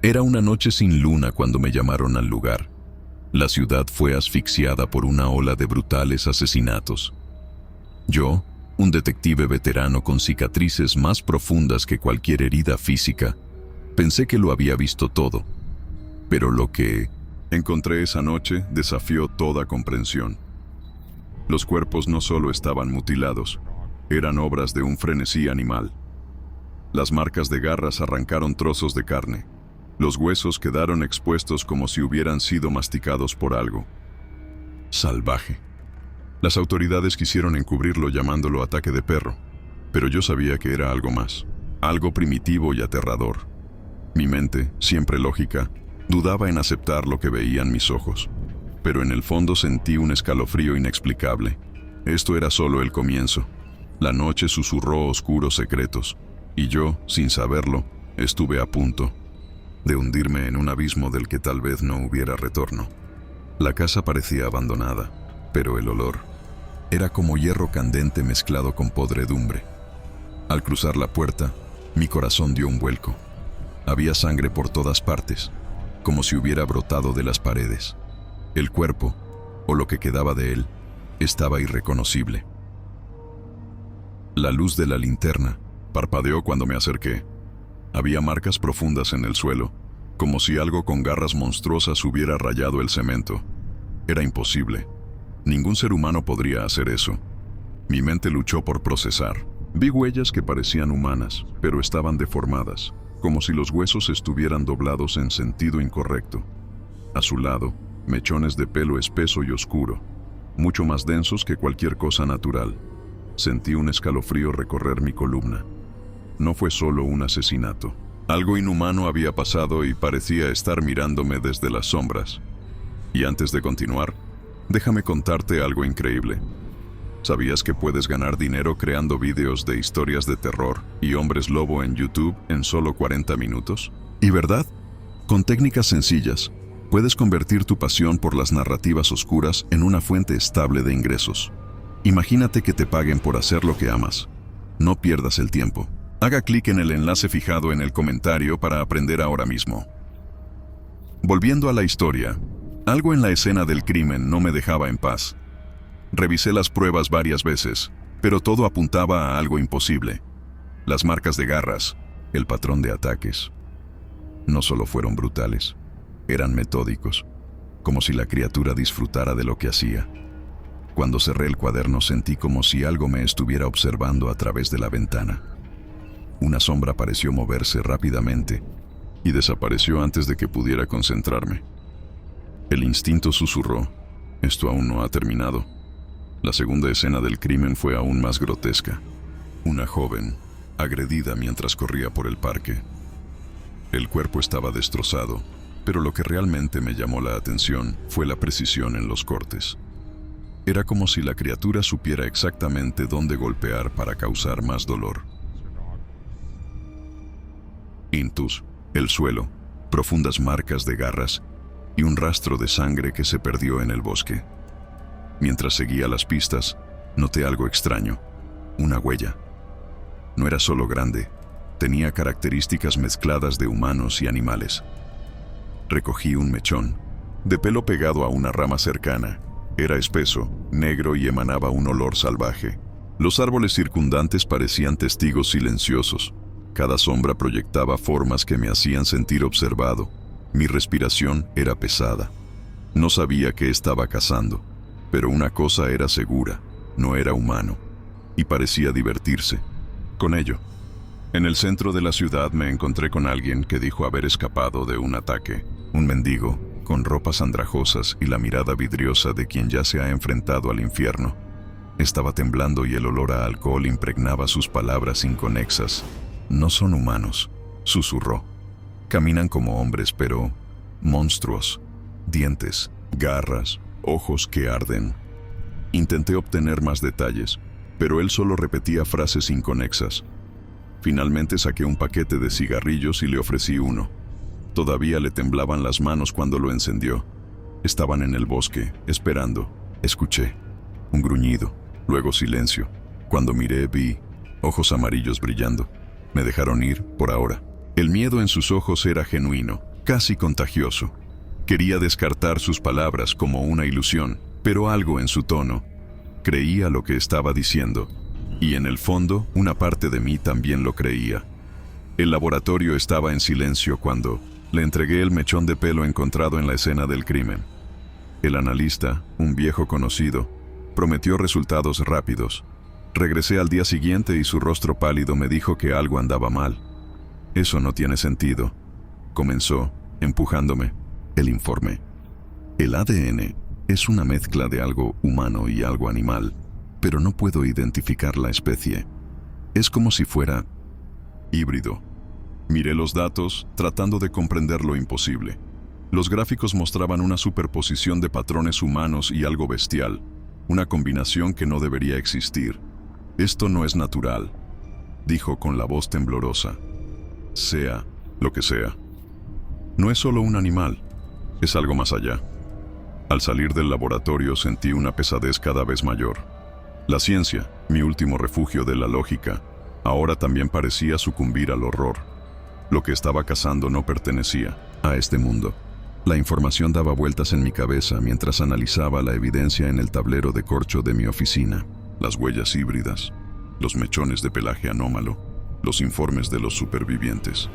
Era una noche sin luna cuando me llamaron al lugar. La ciudad fue asfixiada por una ola de brutales asesinatos. Yo, un detective veterano con cicatrices más profundas que cualquier herida física, pensé que lo había visto todo. Pero lo que encontré esa noche desafió toda comprensión. Los cuerpos no solo estaban mutilados, eran obras de un frenesí animal. Las marcas de garras arrancaron trozos de carne. Los huesos quedaron expuestos como si hubieran sido masticados por algo salvaje. Las autoridades quisieron encubrirlo llamándolo ataque de perro, pero yo sabía que era algo más, algo primitivo y aterrador. Mi mente, siempre lógica, dudaba en aceptar lo que veían mis ojos, pero en el fondo sentí un escalofrío inexplicable. Esto era solo el comienzo. La noche susurró oscuros secretos, y yo, sin saberlo, estuve a punto de hundirme en un abismo del que tal vez no hubiera retorno. La casa parecía abandonada, pero el olor era como hierro candente mezclado con podredumbre. Al cruzar la puerta, mi corazón dio un vuelco. Había sangre por todas partes, como si hubiera brotado de las paredes. El cuerpo, o lo que quedaba de él, estaba irreconocible. La luz de la linterna parpadeó cuando me acerqué. Había marcas profundas en el suelo, como si algo con garras monstruosas hubiera rayado el cemento. Era imposible. Ningún ser humano podría hacer eso. Mi mente luchó por procesar. Vi huellas que parecían humanas, pero estaban deformadas, como si los huesos estuvieran doblados en sentido incorrecto. A su lado, mechones de pelo espeso y oscuro, mucho más densos que cualquier cosa natural. Sentí un escalofrío recorrer mi columna. No fue solo un asesinato. Algo inhumano había pasado y parecía estar mirándome desde las sombras. Y antes de continuar, déjame contarte algo increíble. ¿Sabías que puedes ganar dinero creando vídeos de historias de terror y hombres lobo en YouTube en solo 40 minutos? ¿Y verdad? Con técnicas sencillas, puedes convertir tu pasión por las narrativas oscuras en una fuente estable de ingresos. Imagínate que te paguen por hacer lo que amas. No pierdas el tiempo. Haga clic en el enlace fijado en el comentario para aprender ahora mismo. Volviendo a la historia, algo en la escena del crimen no me dejaba en paz. Revisé las pruebas varias veces, pero todo apuntaba a algo imposible. Las marcas de garras, el patrón de ataques. No solo fueron brutales, eran metódicos, como si la criatura disfrutara de lo que hacía. Cuando cerré el cuaderno sentí como si algo me estuviera observando a través de la ventana. Una sombra pareció moverse rápidamente y desapareció antes de que pudiera concentrarme. El instinto susurró: esto aún no ha terminado. La segunda escena del crimen fue aún más grotesca. Una joven, agredida mientras corría por el parque. El cuerpo estaba destrozado, pero lo que realmente me llamó la atención fue la precisión en los cortes. Era como si la criatura supiera exactamente dónde golpear para causar más dolor. Intus, el suelo, profundas marcas de garras y un rastro de sangre que se perdió en el bosque. Mientras seguía las pistas, noté algo extraño, una huella. No era solo grande, tenía características mezcladas de humanos y animales. Recogí un mechón, de pelo pegado a una rama cercana. Era espeso, negro y emanaba un olor salvaje. Los árboles circundantes parecían testigos silenciosos. Cada sombra proyectaba formas que me hacían sentir observado. Mi respiración era pesada. No sabía qué estaba cazando, pero una cosa era segura: no era humano, y parecía divertirse con ello. En el centro de la ciudad me encontré con alguien que dijo haber escapado de un ataque, un mendigo, con ropas andrajosas y la mirada vidriosa de quien ya se ha enfrentado al infierno. Estaba temblando y el olor a alcohol impregnaba sus palabras inconexas. No son humanos, susurró. Caminan como hombres, pero monstruos. Dientes, garras, ojos que arden. Intenté obtener más detalles, pero él solo repetía frases inconexas. Finalmente saqué un paquete de cigarrillos y le ofrecí uno. Todavía le temblaban las manos cuando lo encendió. Estaban en el bosque, esperando. Escuché un gruñido, luego silencio. Cuando miré, vi ojos amarillos brillando. Me dejaron ir, por ahora. El miedo en sus ojos era genuino, casi contagioso. Quería descartar sus palabras como una ilusión, pero algo en su tono. Creía lo que estaba diciendo, y en el fondo, una parte de mí también lo creía. El laboratorio estaba en silencio cuando le entregué el mechón de pelo encontrado en la escena del crimen. El analista, un viejo conocido, prometió resultados rápidos. Regresé al día siguiente y su rostro pálido me dijo que algo andaba mal. «Eso no tiene sentido», comenzó, empujándome. El informe. «El ADN es una mezcla de algo humano y algo animal, pero no puedo identificar la especie. Es como si fuera híbrido». Miré los datos, tratando de comprender lo imposible. Los gráficos mostraban una superposición de patrones humanos y algo bestial, una combinación que no debería existir. «Esto no es natural», dijo con la voz temblorosa. «Sea lo que sea. No es solo un animal, es algo más allá». Al salir del laboratorio sentí una pesadez cada vez mayor. La ciencia, mi último refugio de la lógica, ahora también parecía sucumbir al horror. Lo que estaba cazando no pertenecía a este mundo. La información daba vueltas en mi cabeza mientras analizaba la evidencia en el tablero de corcho de mi oficina. Las huellas híbridas, los mechones de pelaje anómalo, los informes de los supervivientes.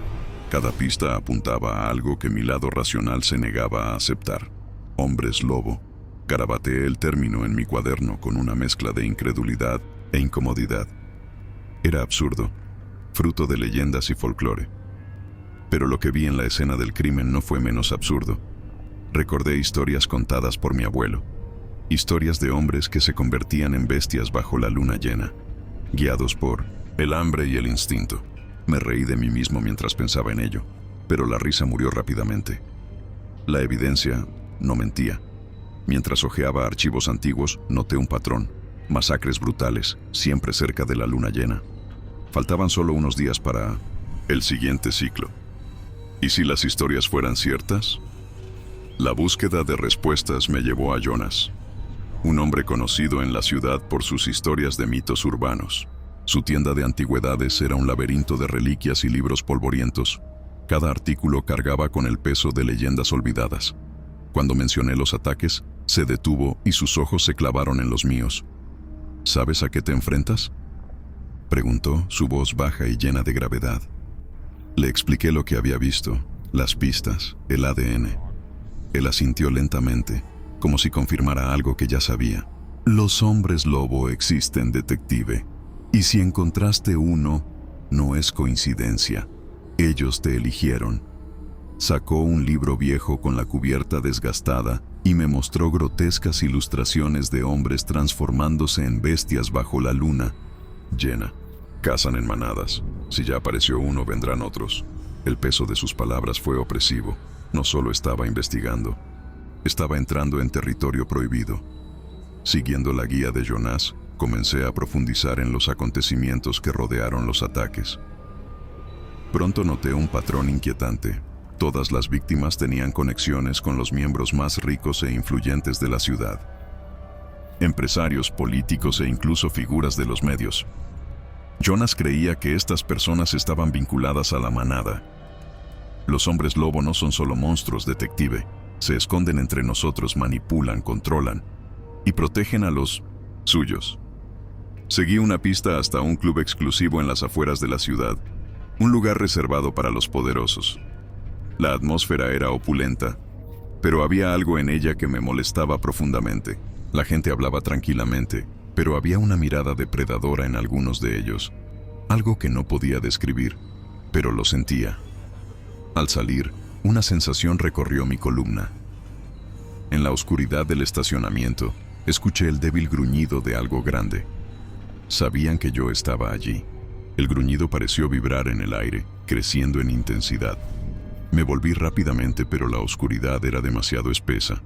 Cada pista apuntaba a algo que mi lado racional se negaba a aceptar. Hombres lobo. Garabateé el término en mi cuaderno con una mezcla de incredulidad e incomodidad. Era absurdo, fruto de leyendas y folclore. Pero lo que vi en la escena del crimen no fue menos absurdo. Recordé historias contadas por mi abuelo. Historias de hombres que se convertían en bestias bajo la luna llena, guiados por el hambre y el instinto. Me reí de mí mismo mientras pensaba en ello, pero la risa murió rápidamente. La evidencia no mentía. Mientras hojeaba archivos antiguos, noté un patrón: masacres brutales, siempre cerca de la luna llena. Faltaban solo unos días para el siguiente ciclo. ¿Y si las historias fueran ciertas? La búsqueda de respuestas me llevó a Jonas, un hombre conocido en la ciudad por sus historias de mitos urbanos. Su tienda de antigüedades era un laberinto de reliquias y libros polvorientos. Cada artículo cargaba con el peso de leyendas olvidadas. Cuando mencioné los ataques, se detuvo y sus ojos se clavaron en los míos. ¿Sabes a qué te enfrentas?, preguntó, su voz baja y llena de gravedad. Le expliqué lo que había visto, las pistas, el ADN. Él asintió lentamente, como si confirmara algo que ya sabía. «Los hombres lobo existen, detective. Y si encontraste uno, no es coincidencia. Ellos te eligieron». Sacó un libro viejo con la cubierta desgastada y me mostró grotescas ilustraciones de hombres transformándose en bestias bajo la luna llena. «Cazan en manadas. Si ya apareció uno, vendrán otros». El peso de sus palabras fue opresivo. No solo estaba investigando, estaba entrando en territorio prohibido. Siguiendo la guía de Jonas, comencé a profundizar en los acontecimientos que rodearon los ataques. Pronto noté un patrón inquietante. Todas las víctimas tenían conexiones con los miembros más ricos e influyentes de la ciudad. Empresarios, políticos e incluso figuras de los medios. Jonas creía que estas personas estaban vinculadas a la manada. Los hombres lobo no son solo monstruos, detective. Se esconden entre nosotros, manipulan, controlan y protegen a los suyos. Seguí una pista hasta un club exclusivo en las afueras de la ciudad, un lugar reservado para los poderosos. La atmósfera era opulenta, pero había algo en ella que me molestaba profundamente. La gente hablaba tranquilamente, pero había una mirada depredadora en algunos de ellos. Algo que no podía describir, pero lo sentía. Al salir, una sensación recorrió mi columna. En la oscuridad del estacionamiento, escuché el débil gruñido de algo grande. Sabían que yo estaba allí. El gruñido pareció vibrar en el aire, creciendo en intensidad. Me volví rápidamente, pero la oscuridad era demasiado espesa.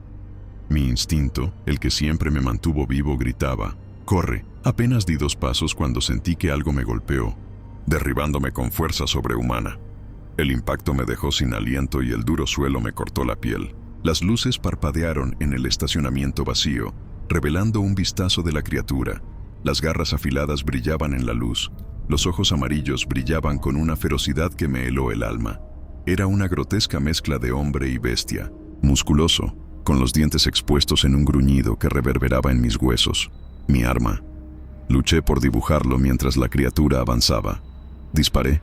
Mi instinto, el que siempre me mantuvo vivo, gritaba: «¡Corre!». Apenas di 2 pasos cuando sentí que algo me golpeó, derribándome con fuerza sobrehumana. El impacto me dejó sin aliento y el duro suelo me cortó la piel. Las luces parpadearon en el estacionamiento vacío, revelando un vistazo de la criatura. Las garras afiladas brillaban en la luz. Los ojos amarillos brillaban con una ferocidad que me heló el alma. Era una grotesca mezcla de hombre y bestia, musculoso, con los dientes expuestos en un gruñido que reverberaba en mis huesos. Mi arma. Luché por dibujarlo mientras la criatura avanzaba. Disparé,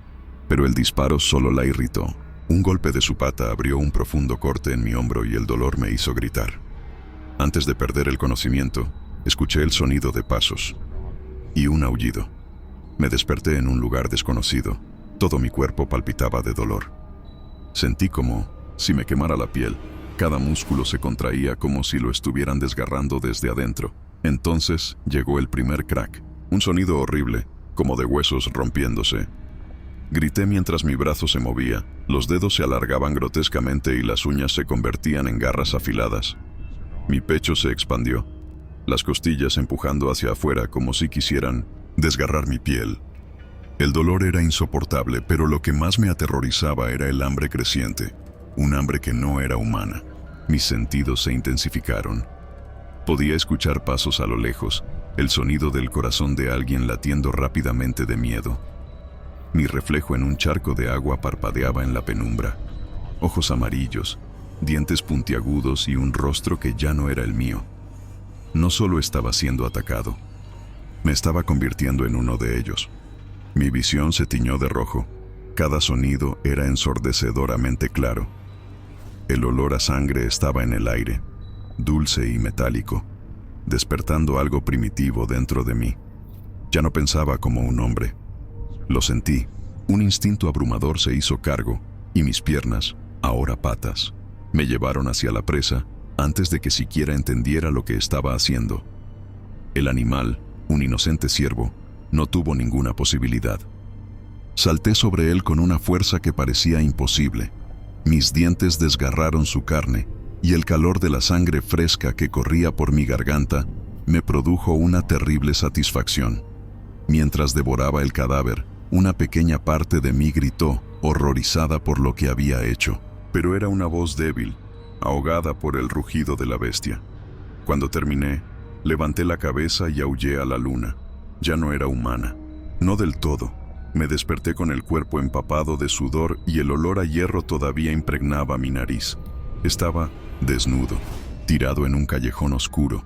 pero el disparo solo la irritó. Un golpe de su pata abrió un profundo corte en mi hombro y el dolor me hizo gritar. Antes de perder el conocimiento, escuché el sonido de pasos y un aullido. Me desperté en un lugar desconocido. Todo mi cuerpo palpitaba de dolor. Sentí como si me quemara la piel. Cada músculo se contraía como si lo estuvieran desgarrando desde adentro. Entonces llegó el primer crack, un sonido horrible, como de huesos rompiéndose. Grité mientras mi brazo se movía, los dedos se alargaban grotescamente y las uñas se convertían en garras afiladas. Mi pecho se expandió, las costillas empujando hacia afuera como si quisieran desgarrar mi piel. El dolor era insoportable, pero lo que más me aterrorizaba era el hambre creciente, un hambre que no era humana. Mis sentidos se intensificaron. Podía escuchar pasos a lo lejos, el sonido del corazón de alguien latiendo rápidamente de miedo. Mi reflejo en un charco de agua parpadeaba en la penumbra. Ojos amarillos, dientes puntiagudos y un rostro que ya no era el mío. No solo estaba siendo atacado, me estaba convirtiendo en uno de ellos. Mi visión se tiñó de rojo. Cada sonido era ensordecedoramente claro. El olor a sangre estaba en el aire, dulce y metálico, despertando algo primitivo dentro de mí. Ya no pensaba como un hombre. Lo sentí. Un instinto abrumador se hizo cargo, y mis piernas, ahora patas, me llevaron hacia la presa antes de que siquiera entendiera lo que estaba haciendo. El animal, un inocente ciervo, no tuvo ninguna posibilidad. Salté sobre él con una fuerza que parecía imposible. Mis dientes desgarraron su carne, y el calor de la sangre fresca que corría por mi garganta me produjo una terrible satisfacción. Mientras devoraba el cadáver, una pequeña parte de mí gritó, horrorizada por lo que había hecho. Pero era una voz débil, ahogada por el rugido de la bestia. Cuando terminé, levanté la cabeza y aullé a la luna. Ya no era humana. No del todo. Me desperté con el cuerpo empapado de sudor y el olor a hierro todavía impregnaba mi nariz. Estaba desnudo, tirado en un callejón oscuro,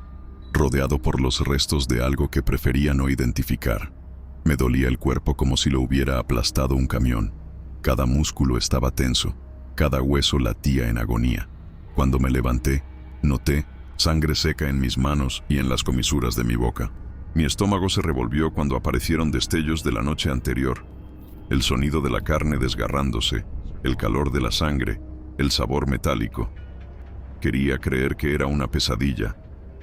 rodeado por los restos de algo que prefería no identificar. Me dolía el cuerpo como si lo hubiera aplastado un camión. Cada músculo estaba tenso, cada hueso latía en agonía. Cuando me levanté, noté sangre seca en mis manos y en las comisuras de mi boca. Mi estómago se revolvió cuando aparecieron destellos de la noche anterior. El sonido de la carne desgarrándose, el calor de la sangre, el sabor metálico. Quería creer que era una pesadilla,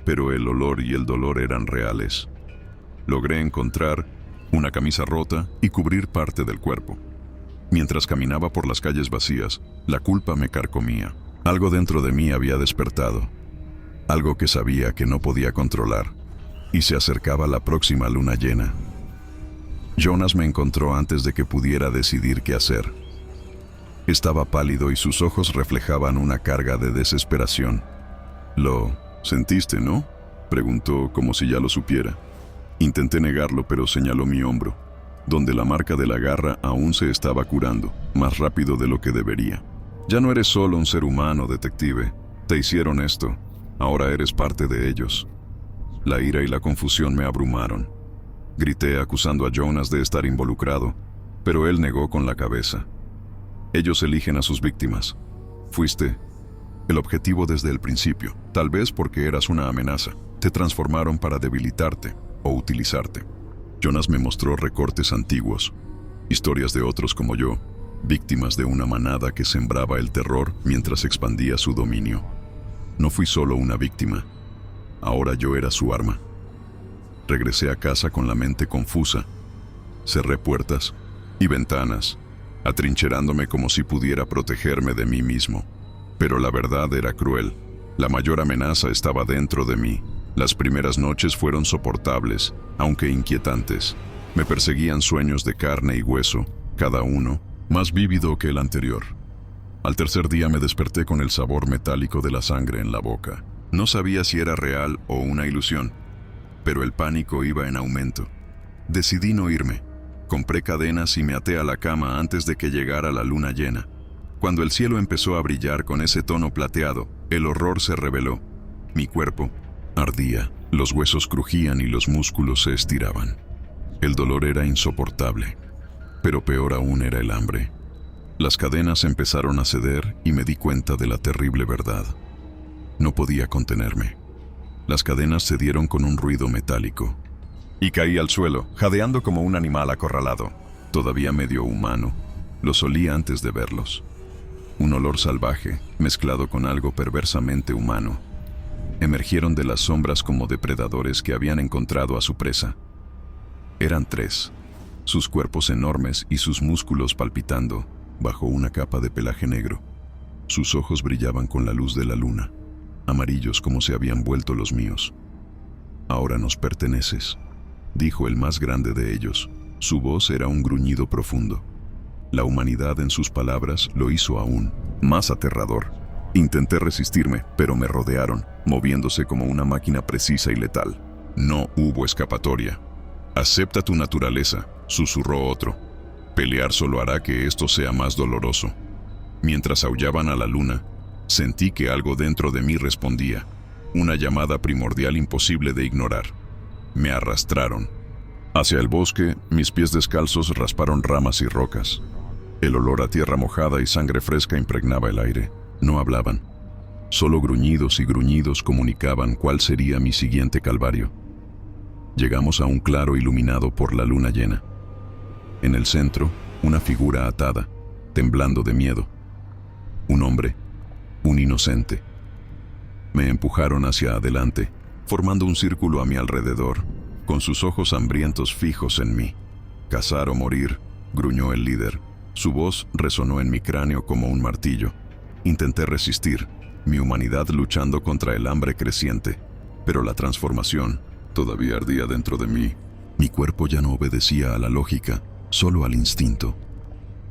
pero el olor y el dolor eran reales. Logré encontrar una camisa rota y cubrir parte del cuerpo. Mientras caminaba por las calles vacías, la culpa me carcomía. Algo dentro de mí había despertado, algo que sabía que no podía controlar, y se acercaba la próxima luna llena. Jonas me encontró antes de que pudiera decidir qué hacer. Estaba pálido y sus ojos reflejaban una carga de desesperación. «¿Lo sentiste, no?», preguntó como si ya lo supiera. Intenté negarlo, pero señaló mi hombro, donde la marca de la garra aún se estaba curando, más rápido de lo que debería. «Ya no eres solo un ser humano, detective. Te hicieron esto. Ahora eres parte de ellos». La ira y la confusión me abrumaron. Grité acusando a Jonas de estar involucrado, pero él negó con la cabeza. «Ellos eligen a sus víctimas. Fuiste el objetivo desde el principio, tal vez porque eras una amenaza. Te transformaron para debilitarte o utilizarte». Jonas me mostró recortes antiguos, historias de otros como yo, víctimas de una manada que sembraba el terror mientras expandía su dominio. No fui solo una víctima, ahora yo era su arma. Regresé a casa con la mente confusa. Cerré puertas y ventanas, atrincherándome como si pudiera protegerme de mí mismo. Pero la verdad era cruel. La mayor amenaza estaba dentro de mí. Las primeras noches fueron soportables, aunque inquietantes. Me perseguían sueños de carne y hueso, cada uno más vívido que el anterior. Al tercer día me desperté con el sabor metálico de la sangre en la boca. No sabía si era real o una ilusión, pero el pánico iba en aumento. Decidí no irme. Compré cadenas y me até a la cama antes de que llegara la luna llena. Cuando el cielo empezó a brillar con ese tono plateado, el horror se reveló. Mi cuerpo ardía, los huesos crujían y los músculos se estiraban. El dolor era insoportable, pero peor aún era el hambre. Las cadenas empezaron a ceder y me di cuenta de la terrible verdad. No podía contenerme. Las cadenas cedieron con un ruido metálico. Y caí al suelo, jadeando como un animal acorralado. Todavía medio humano. Los olía antes de verlos. Un olor salvaje, mezclado con algo perversamente humano. Emergieron de las sombras como depredadores que habían encontrado a su presa. Eran 3, sus cuerpos enormes y sus músculos palpitando bajo una capa de pelaje negro. Sus ojos brillaban con la luz de la luna, amarillos como se habían vuelto los míos. «Ahora nos perteneces», dijo el más grande de ellos. Su voz era un gruñido profundo. La humanidad en sus palabras lo hizo aún más aterrador. Intenté resistirme, pero me rodearon, moviéndose como una máquina precisa y letal. No hubo escapatoria. «Acepta tu naturaleza», susurró otro. «Pelear solo hará que esto sea más doloroso». Mientras aullaban a la luna, sentí que algo dentro de mí respondía. Una llamada primordial imposible de ignorar. Me arrastraron. Hacia el bosque, mis pies descalzos rasparon ramas y rocas. El olor a tierra mojada y sangre fresca impregnaba el aire. No hablaban. Solo gruñidos y gruñidos comunicaban cuál sería mi siguiente calvario. Llegamos a un claro iluminado por la luna llena. En el centro, una figura atada, temblando de miedo. Un hombre, un inocente. Me empujaron hacia adelante, formando un círculo a mi alrededor, con sus ojos hambrientos fijos en mí. «Cazar o morir», gruñó el líder. Su voz resonó en mi cráneo como un martillo. Intenté resistir, mi humanidad luchando contra el hambre creciente, pero la transformación todavía ardía dentro de mí. Mi cuerpo ya no obedecía a la lógica, solo al instinto.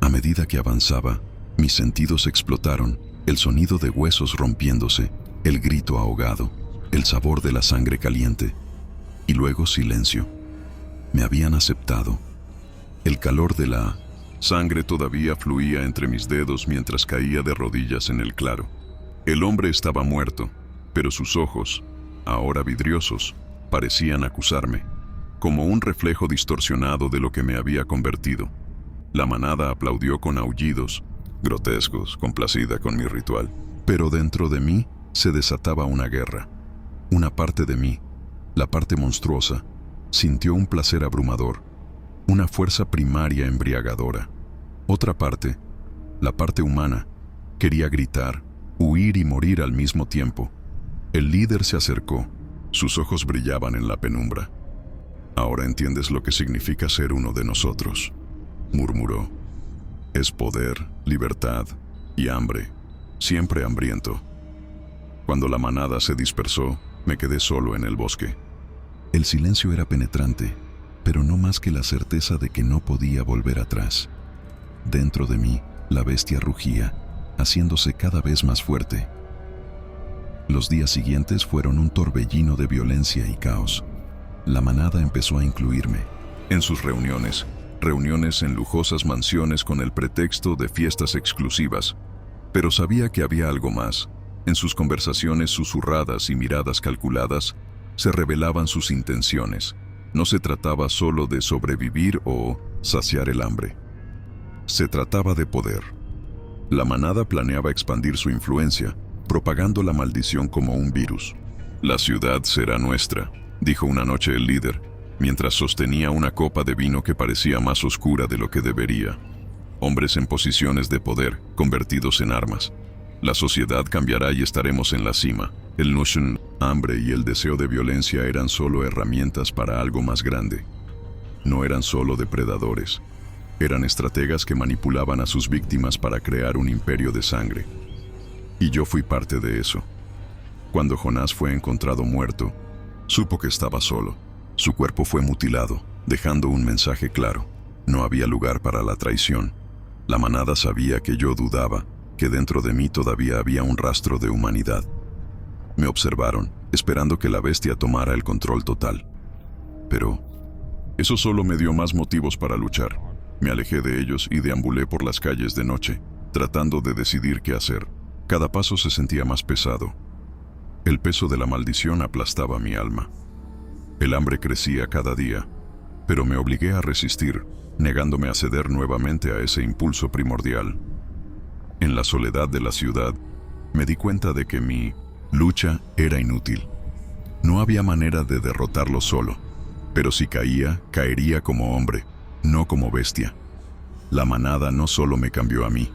A medida que avanzaba, mis sentidos explotaron, el sonido de huesos rompiéndose, el grito ahogado, el sabor de la sangre caliente. Y luego silencio. Me habían aceptado. El calor de la sangre todavía fluía entre mis dedos mientras caía de rodillas en el claro. El hombre estaba muerto, pero sus ojos, ahora vidriosos, parecían acusarme, como un reflejo distorsionado de lo que me había convertido. La manada aplaudió con aullidos, grotescos, complacida con mi ritual. Pero dentro de mí se desataba una guerra. Una parte de mí, la parte monstruosa, sintió un placer abrumador, una fuerza primaria embriagadora. Otra parte, la parte humana, quería gritar, huir y morir al mismo tiempo. El líder se acercó, sus ojos brillaban en la penumbra. «Ahora entiendes lo que significa ser uno de nosotros», murmuró. «Es poder, libertad y hambre, siempre hambriento». Cuando la manada se dispersó, me quedé solo en el bosque. El silencio era penetrante, pero no más que la certeza de que no podía volver atrás. Dentro de mí, la bestia rugía, haciéndose cada vez más fuerte. Los días siguientes fueron un torbellino de violencia y caos. La manada empezó a incluirme en sus reuniones en lujosas mansiones con el pretexto de fiestas exclusivas. Pero sabía que había algo más. En sus conversaciones susurradas y miradas calculadas, se revelaban sus intenciones. No se trataba solo de sobrevivir o saciar el hambre. Se trataba de poder. La manada planeaba expandir su influencia, propagando la maldición como un virus. «La ciudad será nuestra», dijo una noche el líder, mientras sostenía una copa de vino que parecía más oscura de lo que debería. Hombres en posiciones de poder, convertidos en armas. La sociedad cambiará y estaremos en la cima. El Nushin, hambre y el deseo de violencia eran solo herramientas para algo más grande. No eran solo depredadores. Eran estrategas que manipulaban a sus víctimas para crear un imperio de sangre. Y yo fui parte de eso. Cuando Jonás fue encontrado muerto, supo que estaba solo. Su cuerpo fue mutilado, dejando un mensaje claro. No había lugar para la traición. La manada sabía que yo dudaba, que dentro de mí todavía había un rastro de humanidad. Me observaron, esperando que la bestia tomara el control total. Pero eso solo me dio más motivos para luchar. Me alejé de ellos y deambulé por las calles de noche. tratando de decidir qué hacer. Cada paso se sentía más pesado. El peso de la maldición aplastaba mi alma. El hambre crecía cada día, pero me obligué a resistir, negándome a ceder nuevamente a ese impulso primordial. En la soledad de la ciudad, me di cuenta de que mi lucha era inútil. No había manera de derrotarlo solo, pero si caía, caería como hombre, no como bestia. La manada no solo me cambió a mí,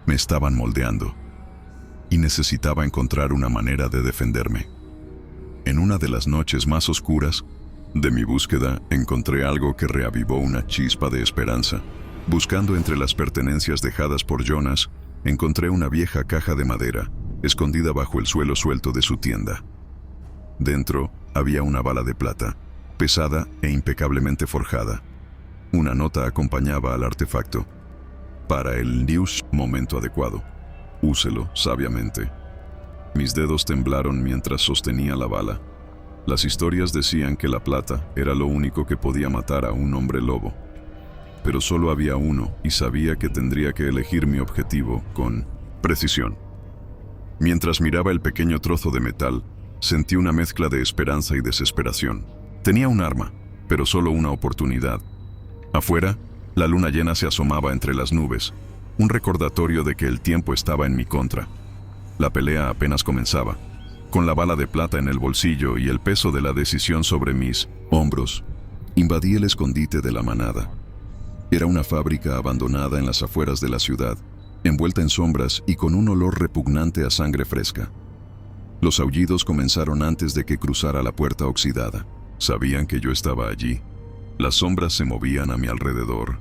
me estaban moldeando, y necesitaba encontrar una manera de defenderme. En una de las noches más oscuras de mi búsqueda, encontré algo que reavivó una chispa de esperanza. Buscando entre las pertenencias dejadas por Jonas, encontré una vieja caja de madera, escondida bajo el suelo suelto de su tienda. Dentro había una bala de plata, pesada e impecablemente forjada. Una nota acompañaba al artefacto. Para el momento adecuado. Úselo sabiamente. Mis dedos temblaron mientras sostenía la bala. Las historias decían que la plata era lo único que podía matar a un hombre lobo. Pero solo había uno y sabía que tendría que elegir mi objetivo con precisión. Mientras miraba el pequeño trozo de metal, sentí una mezcla de esperanza y desesperación. Tenía un arma, pero solo una oportunidad. Afuera, la luna llena se asomaba entre las nubes, un recordatorio de que el tiempo estaba en mi contra. La pelea apenas comenzaba. Con la bala de plata en el bolsillo y el peso de la decisión sobre mis hombros, invadí el escondite de la manada. Era una fábrica abandonada en las afueras de la ciudad, envuelta en sombras y con un olor repugnante a sangre fresca. Los aullidos comenzaron antes de que cruzara la puerta oxidada. Sabían que yo estaba allí. Las sombras se movían a mi alrededor.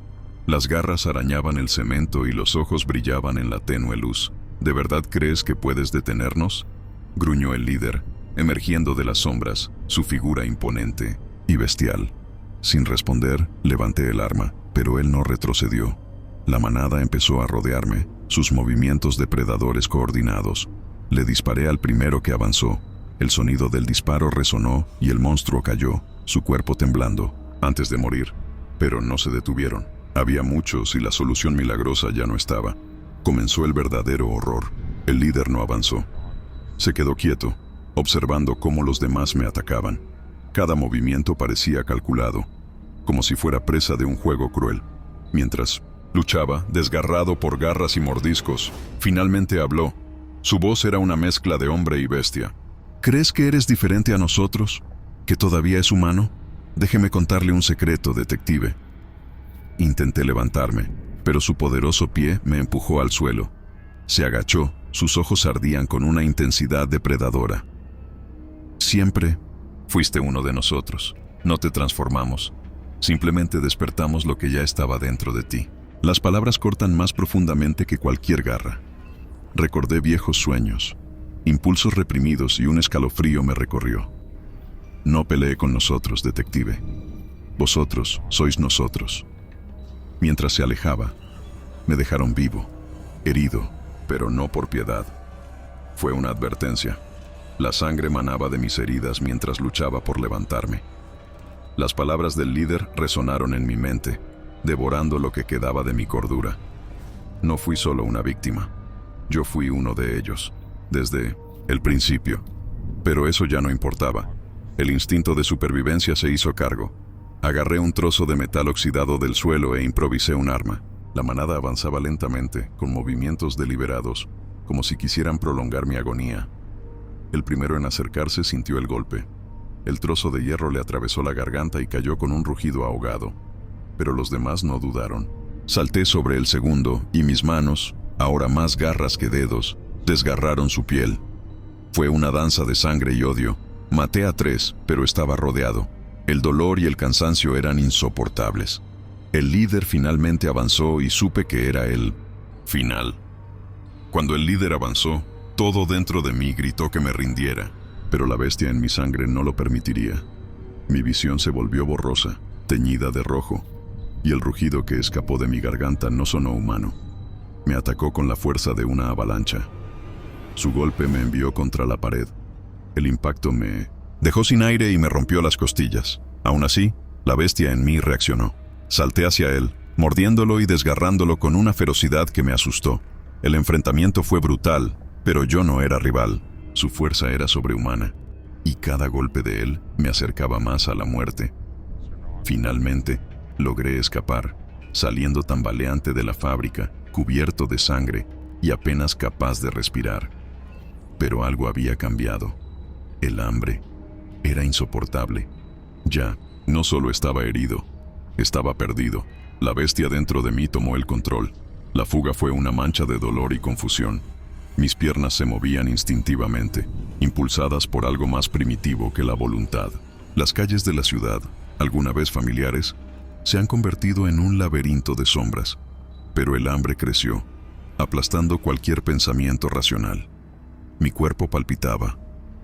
Las garras arañaban el cemento y los ojos brillaban en la tenue luz. ¿De verdad crees que puedes detenernos?, gruñó el líder, emergiendo de las sombras, su figura imponente y bestial. Sin responder, levanté el arma, pero él no retrocedió. La manada empezó a rodearme, sus movimientos depredadores coordinados. Le disparé al primero que avanzó. El sonido del disparo resonó y el monstruo cayó, su cuerpo temblando, antes de morir. Pero no se detuvieron. Había muchos y la solución milagrosa ya no estaba. Comenzó el verdadero horror. El líder no avanzó. Se quedó quieto, observando cómo los demás me atacaban. Cada movimiento parecía calculado, como si fuera presa de un juego cruel. Mientras luchaba, desgarrado por garras y mordiscos, finalmente habló. Su voz era una mezcla de hombre y bestia. ¿Crees que eres diferente a nosotros? ¿Que todavía es humano? Déjeme contarle un secreto, detective. Intenté levantarme, pero su poderoso pie me empujó al suelo. Se agachó, sus ojos ardían con una intensidad depredadora. Siempre fuiste uno de nosotros. No te transformamos. Simplemente despertamos lo que ya estaba dentro de ti. Las palabras cortan más profundamente que cualquier garra. Recordé viejos sueños, impulsos reprimidos y un escalofrío me recorrió. No peleé con nosotros, detective. Vosotros sois nosotros. Mientras se alejaba, me dejaron vivo, herido, pero no por piedad. Fue una advertencia. La sangre manaba de mis heridas mientras luchaba por levantarme. Las palabras del líder resonaron en mi mente, devorando lo que quedaba de mi cordura. No fui solo una víctima. Yo fui uno de ellos, desde el principio. Pero eso ya no importaba. El instinto de supervivencia se hizo cargo. Agarré un trozo de metal oxidado del suelo e improvisé un arma. La manada avanzaba lentamente, con movimientos deliberados, como si quisieran prolongar mi agonía. El primero en acercarse sintió el golpe. El trozo de hierro le atravesó la garganta y cayó con un rugido ahogado. Pero los demás no dudaron. Salté sobre el segundo y mis manos, ahora más garras que dedos, desgarraron su piel. Fue una danza de sangre y odio. Maté a 3, pero estaba rodeado. El dolor y el cansancio eran insoportables. El líder finalmente avanzó y supe que era el final. Cuando el líder avanzó, todo dentro de mí gritó que me rindiera, pero la bestia en mi sangre no lo permitiría. Mi visión se volvió borrosa, teñida de rojo, y el rugido que escapó de mi garganta no sonó humano. Me atacó con la fuerza de una avalancha. Su golpe me envió contra la pared. El impacto me dejó sin aire y me rompió las costillas. Aún así, la bestia en mí reaccionó. Salté hacia él, mordiéndolo y desgarrándolo con una ferocidad que me asustó. El enfrentamiento fue brutal, pero yo no era rival. Su fuerza era sobrehumana, y cada golpe de él me acercaba más a la muerte. Finalmente, logré escapar, saliendo tambaleante de la fábrica, cubierto de sangre y apenas capaz de respirar. Pero algo había cambiado. El hambre era insoportable. Ya, no solo estaba herido, estaba perdido. La bestia dentro de mí tomó el control. La fuga fue una mancha de dolor y confusión. Mis piernas se movían instintivamente, impulsadas por algo más primitivo que la voluntad. Las calles de la ciudad, alguna vez familiares, se han convertido en un laberinto de sombras, pero el hambre creció, aplastando cualquier pensamiento racional. Mi cuerpo palpitaba.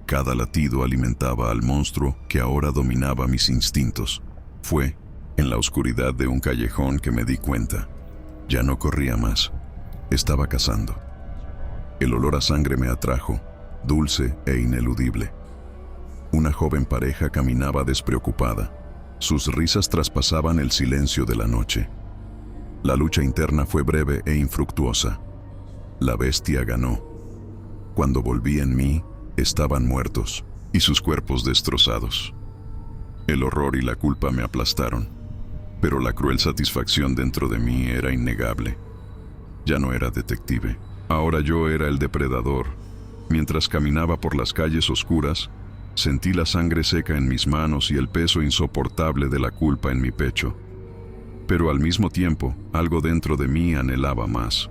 Cada latido alimentaba al monstruo que ahora dominaba mis instintos. Fue en la oscuridad de un callejón que me di cuenta. Ya no corría más. Estaba cazando. El olor a sangre me atrajo, dulce e ineludible. Una joven pareja caminaba despreocupada. Sus risas traspasaban el silencio de la noche. La lucha interna fue breve e infructuosa. La bestia ganó. Cuando volví en mí, estaban muertos y sus cuerpos destrozados. El horror y la culpa me aplastaron, pero la cruel satisfacción dentro de mí era innegable. Ya no era detective. Ahora yo era el depredador. Mientras caminaba por las calles oscuras, sentí la sangre seca en mis manos y el peso insoportable de la culpa en mi pecho. Pero al mismo tiempo, algo dentro de mí anhelaba más.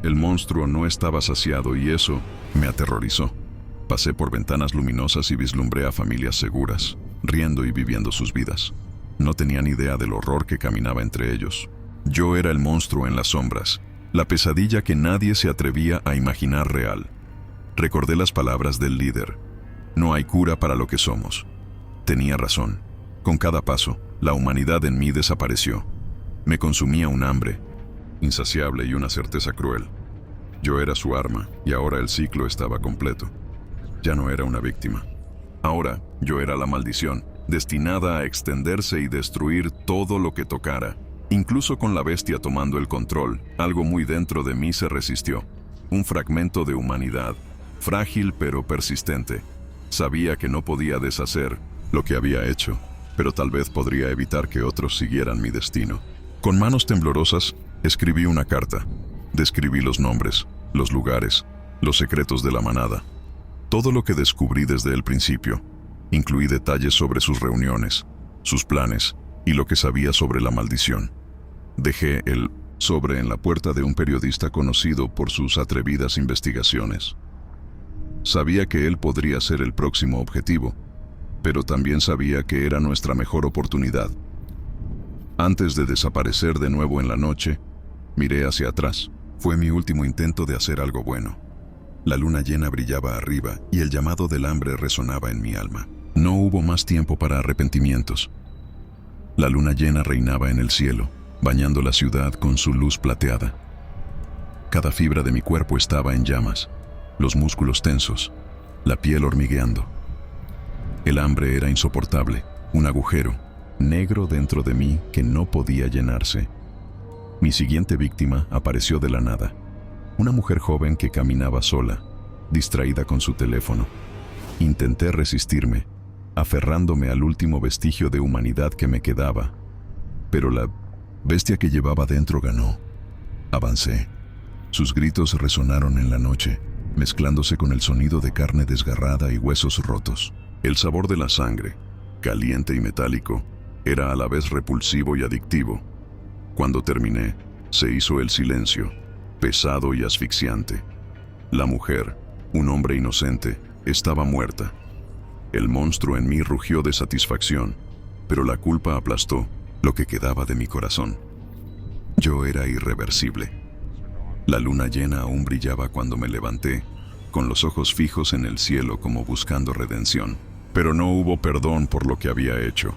El monstruo no estaba saciado y eso me aterrorizó. Pasé por ventanas luminosas y vislumbré a familias seguras, riendo y viviendo sus vidas. No tenían idea del horror que caminaba entre ellos. Yo era el monstruo en las sombras, la pesadilla que nadie se atrevía a imaginar real. Recordé las palabras del líder. No hay cura para lo que somos. Tenía razón. Con cada paso, la humanidad en mí desapareció. Me consumía un hambre insaciable y una certeza cruel. Yo era su arma y ahora el ciclo estaba completo. Ya no era una víctima. Ahora yo era la maldición, destinada a extenderse y destruir todo lo que tocara. Incluso con la bestia tomando el control, algo muy dentro de mí se resistió. Un fragmento de humanidad, frágil pero persistente. Sabía que no podía deshacer lo que había hecho, pero tal vez podría evitar que otros siguieran mi destino. Con manos temblorosas, escribí una carta. Describí los nombres, los lugares, los secretos de la manada. Todo lo que descubrí desde el principio. Incluí detalles sobre sus reuniones, sus planes y lo que sabía sobre la maldición. Dejé el sobre en la puerta de un periodista conocido por sus atrevidas investigaciones. Sabía que él podría ser el próximo objetivo, pero también sabía que era nuestra mejor oportunidad. Antes de desaparecer de nuevo en la noche, miré hacia atrás. Fue mi último intento de hacer algo bueno. La luna llena brillaba arriba y el llamado del hambre resonaba en mi alma. No hubo más tiempo para arrepentimientos. La luna llena reinaba en el cielo, bañando la ciudad con su luz plateada. Cada fibra de mi cuerpo estaba en llamas, los músculos tensos, la piel hormigueando. El hambre era insoportable, un agujero negro dentro de mí que no podía llenarse. Mi siguiente víctima apareció de la nada. Una mujer joven que caminaba sola, distraída con su teléfono. Intenté resistirme, aferrándome al último vestigio de humanidad que me quedaba. Pero la bestia que llevaba dentro ganó. Avancé. Sus gritos resonaron en la noche, mezclándose con el sonido de carne desgarrada y huesos rotos. El sabor de la sangre, caliente y metálico, era a la vez repulsivo y adictivo. Cuando terminé, se hizo el silencio, pesado y asfixiante. La mujer, un hombre inocente, estaba muerta. El monstruo en mí rugió de satisfacción, pero la culpa aplastó lo que quedaba de mi corazón. Yo era irreversible. La luna llena aún brillaba cuando me levanté, con los ojos fijos en el cielo como buscando redención. Pero no hubo perdón por lo que había hecho.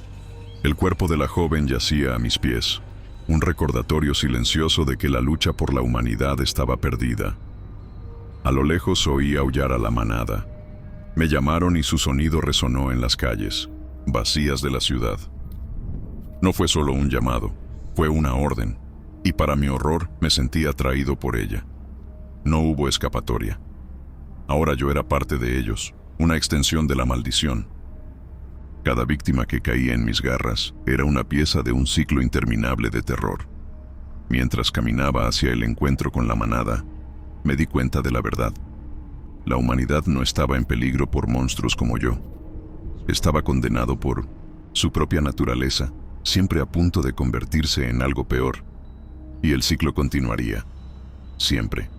El cuerpo de la joven yacía a mis pies, un recordatorio silencioso de que la lucha por la humanidad estaba perdida. A lo lejos oí aullar a la manada. Me llamaron y su sonido resonó en las calles, vacías de la ciudad. No fue solo un llamado, fue una orden, y para mi horror me sentí atraído por ella. No hubo escapatoria. Ahora yo era parte de ellos, una extensión de la maldición. Cada víctima que caía en mis garras era una pieza de un ciclo interminable de terror. Mientras caminaba hacia el encuentro con la manada, me di cuenta de la verdad. La humanidad no estaba en peligro por monstruos como yo. Estaba condenado por su propia naturaleza, siempre a punto de convertirse en algo peor. Y el ciclo continuaría, siempre.